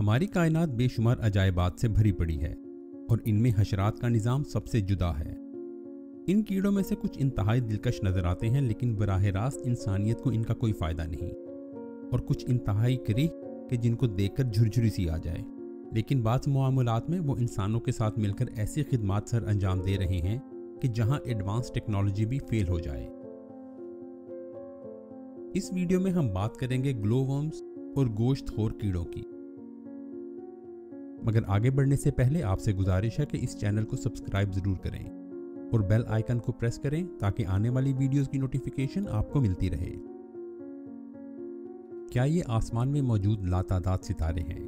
हमारी कायनात बेशुमार अजायबात से भरी पड़ी है और इनमें हशरात का निज़ाम सबसे जुदा है। इन कीड़ों में से कुछ इंतहाई दिलकश नज़र आते हैं, लेकिन बराह रास्त इंसानियत को इनका कोई फ़ायदा नहीं, और कुछ इंतहाई करीह कि जिनको देखकर झुरझुरी सी आ जाए। लेकिन बाज़ मामलात में वो इंसानों के साथ मिलकर ऐसी खिदमात सर अंजाम दे रहे हैं कि जहां एडवांस टेक्नोलॉजी भी फेल हो जाए। इस वीडियो में हम बात करेंगे ग्लोवर्म्स और गोश्तखोर कीड़ों की। मगर आगे बढ़ने से पहले आपसे गुजारिश है कि इस चैनल को सब्सक्राइब जरूर करें और बेल आइकन को प्रेस करें ताकि आने वाली वीडियोस की नोटिफिकेशन आपको मिलती रहे। क्या ये आसमान में मौजूद लातादाद सितारे हैं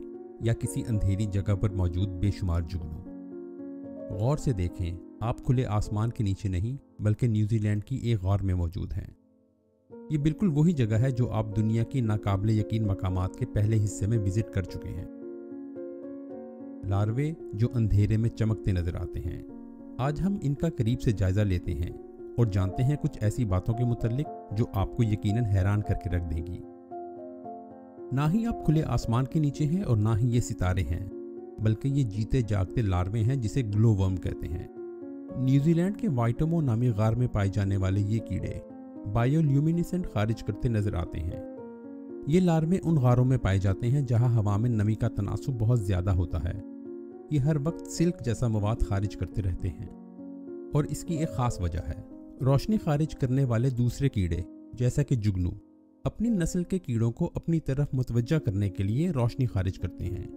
या किसी अंधेरी जगह पर मौजूद बेशुमार जुगनू? गौर से देखें, आप खुले आसमान के नीचे नहीं बल्कि न्यूजीलैंड की एक गौर में मौजूद हैं। ये बिल्कुल वही जगह है जो आप दुनिया की नाकाबिले यकीन मकामात के पहले हिस्से में विजिट कर चुके हैं। लार्वे जो अंधेरे में चमकते नजर आते हैं, आज हम इनका करीब से जायजा लेते हैं और जानते हैं कुछ ऐसी बातों के मुतालिक जो आपको यकीनन हैरान करके रख देंगी। ना ही आप खुले आसमान के नीचे हैं और ना ही ये सितारे हैं, बल्कि ये जीते जागते लार्वे हैं जिसे ग्लोवर्म कहते हैं। न्यूजीलैंड के वाइटमो नामी गार में पाए जाने वाले ये कीड़े बायोल्यूमिनेसेंट खारिज करते नजर आते हैं। ये लार्वे उन गारों में पाए जाते हैं जहां हवा में नमी का तनासुब बहुत ज्यादा होता है। ये हर वक्त सिल्क जैसा मवाद खारिज करते रहते हैं और इसकी एक खास वजह है। रोशनी खारिज करने वाले दूसरे कीड़े जैसा कि जुगनू अपनी नस्ल के कीड़ों को अपनी तरफ मुतवज्जा करने के लिए रोशनी खारिज करते हैं,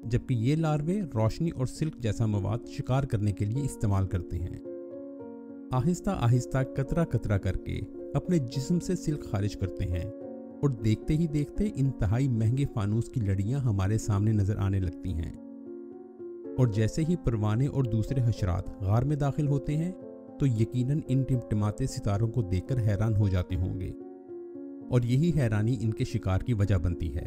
जबकि ये लार्वे रोशनी और सिल्क जैसा मवाद शिकार करने के लिए इस्तेमाल करते हैं। आहिस्ता आहिस्ता कतरा कतरा करके अपने जिस्म से सिल्क खारिज करते हैं और देखते ही देखते इंतहाई महंगे फानूस की लड़ियां हमारे सामने नजर आने लगती हैं। और जैसे ही परवाने और दूसरे हशरात गार में दाखिल होते हैं तो यकीनन इन टिमटिमाते सितारों को देखकर हैरान हो जाते होंगे, और यही हैरानी इनके शिकार की वजह बनती है।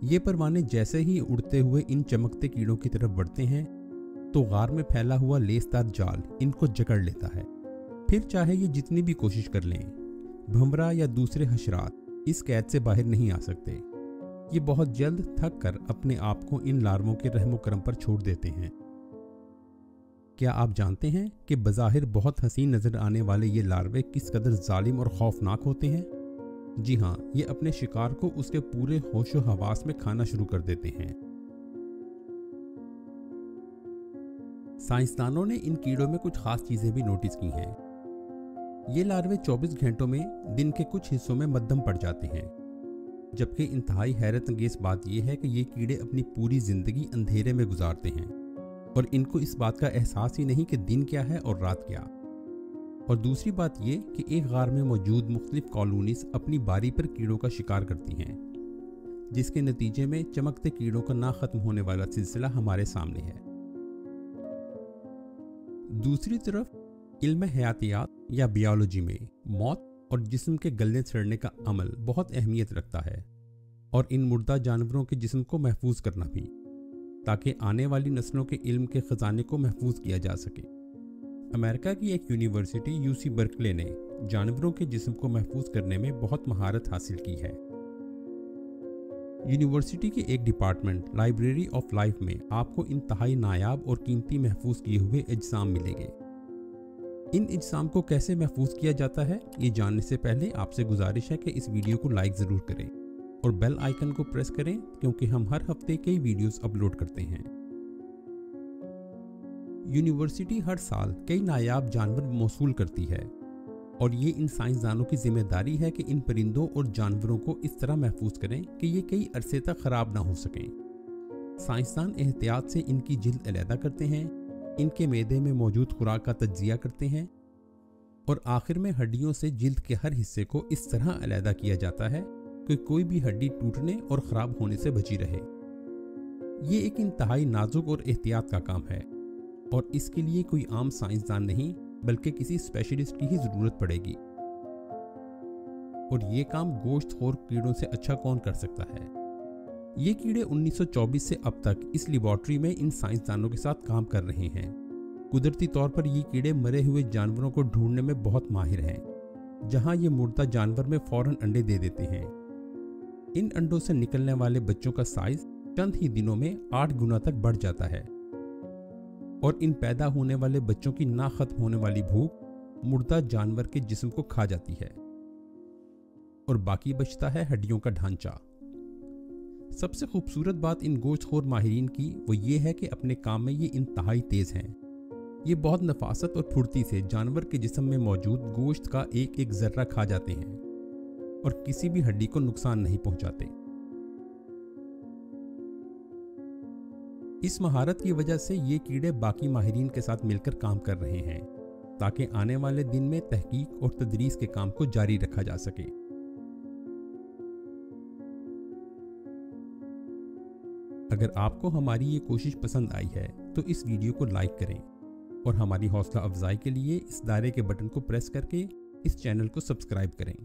ये परवाने जैसे ही उड़ते हुए इन चमकते कीड़ों की तरफ बढ़ते हैं तो गार में फैला हुआ लेसदार जाल इनको जकड़ लेता है। फिर चाहे ये जितनी भी कोशिश कर लें, भंवरा या दूसरे हशरात इस कैद से बाहर नहीं आ सकते। ये बहुत जल्द थक कर अपने आप को इन लार्वों के रहमो करम पर छोड़ देते हैं। क्या आप जानते हैं कि बज़ाहिर बहुत हसीन नजर आने वाले ये लार्वे किस कदर जालिम और खौफनाक होते हैं? जी हाँ, ये अपने शिकार को उसके पूरे होशो हवास में खाना शुरू कर देते हैं। साइंसदानों ने इन कीड़ों में कुछ खास चीजें भी नोटिस की हैं। ये लार्वे 24 घंटों में दिन के कुछ हिस्सों में मध्यम पड़ जाते हैं, जबकि इंतहाई हैरत अंगेज बात यह है कि ये कीड़े अपनी पूरी जिंदगी अंधेरे में गुजारते हैं और इनको इस बात का एहसास ही नहीं कि दिन क्या है और रात क्या। और दूसरी बात ये कि एक गार में मौजूद मुख्तलिफ कॉलोनीज अपनी बारी पर कीड़ों का शिकार करती हैं, जिसके नतीजे में चमकते कीड़ों का ना खत्म होने वाला सिलसिला हमारे सामने है। दूसरी तरफ इल्म हयातियात या बायोलॉजी में मौत और जिस्म के गलने सड़ने का अमल बहुत अहमियत रखता है, और इन मुर्दा जानवरों के जिस्म को महफूज करना भी, ताकि आने वाली नस्लों के इल्म के खजाने को महफूज किया जा सके। अमेरिका की एक यूनिवर्सिटी यूसी बर्कले ने जानवरों के जिस्म को महफूज करने में बहुत महारत हासिल की है। यूनिवर्सिटी के एक डिपार्टमेंट लाइब्रेरी ऑफ लाइफ में आपको इंतहाई नायाब और कीमती महफूज किए हुए अजसाम मिलेंगे। इन अजसाम को कैसे महफूज किया जाता है, ये जानने से पहले आपसे गुजारिश है कि इस वीडियो को लाइक ज़रूर करें और बेल आइकन को प्रेस करें, क्योंकि हम हर हफ्ते कई वीडियोस अपलोड करते हैं। यूनिवर्सिटी हर साल कई नायाब जानवर मौसूल करती है, और ये इन साइंसदानों की जिम्मेदारी है कि इन परिंदों और जानवरों को इस तरह महफूज करें कि ये कई अरसे तक खराब ना हो सकें। साइंसदान एहतियात से इनकी जिल्द अलहदा करते हैं, इनके मैदे में मौजूद खुराक का तज्जिया करते हैं और आखिर में हड्डियों से जिल्द के हर हिस्से को इस तरह अलहदा किया जाता है कि कोई भी हड्डी टूटने और ख़राब होने से बची रहे। ये एक इंतहाई नाजुक और एहतियात का काम है, और इसके लिए कोई आम साइंसदान नहीं बल्कि किसी स्पेशलिस्ट की ही ज़रूरत पड़ेगी। और ये काम गोश्तखोर कीड़ों से अच्छा कौन कर सकता है? ये कीड़े 1924 से अब तक इस लेबॉर्ट्री में इन साइंसदानों के साथ काम कर रहे हैं। कुदरती तौर पर ये कीड़े मरे हुए जानवरों को ढूंढने में बहुत माहिर हैं, जहां ये मुर्दा जानवर में फौरन अंडे दे देते हैं। इन अंडों से निकलने वाले बच्चों का साइज चंद ही दिनों में 8 गुना तक बढ़ जाता है और इन पैदा होने वाले बच्चों की ना खत्म होने वाली भूख मुर्दा जानवर के जिस्म को खा जाती है और बाकी बचता है हड्डियों का ढांचा। सबसे खूबसूरत बात इन गोश्तखोर माहिरीन की वो ये है कि अपने काम में ये इंतहाई तेज हैं। ये बहुत नफासत और फुर्ती से जानवर के जिस्म में मौजूद गोश्त का एक एक जर्रा खा जाते हैं और किसी भी हड्डी को नुकसान नहीं पहुंचाते। इस महारत की वजह से ये कीड़े बाकी माहिरीन के साथ मिलकर काम कर रहे हैं ताकि आने वाले दिन में तहकीक और तदरीस के काम को जारी रखा जा सके। अगर आपको हमारी ये कोशिश पसंद आई है तो इस वीडियो को लाइक करें और हमारी हौसला अफजाई के लिए इस दायरे के बटन को प्रेस करके इस चैनल को सब्सक्राइब करें।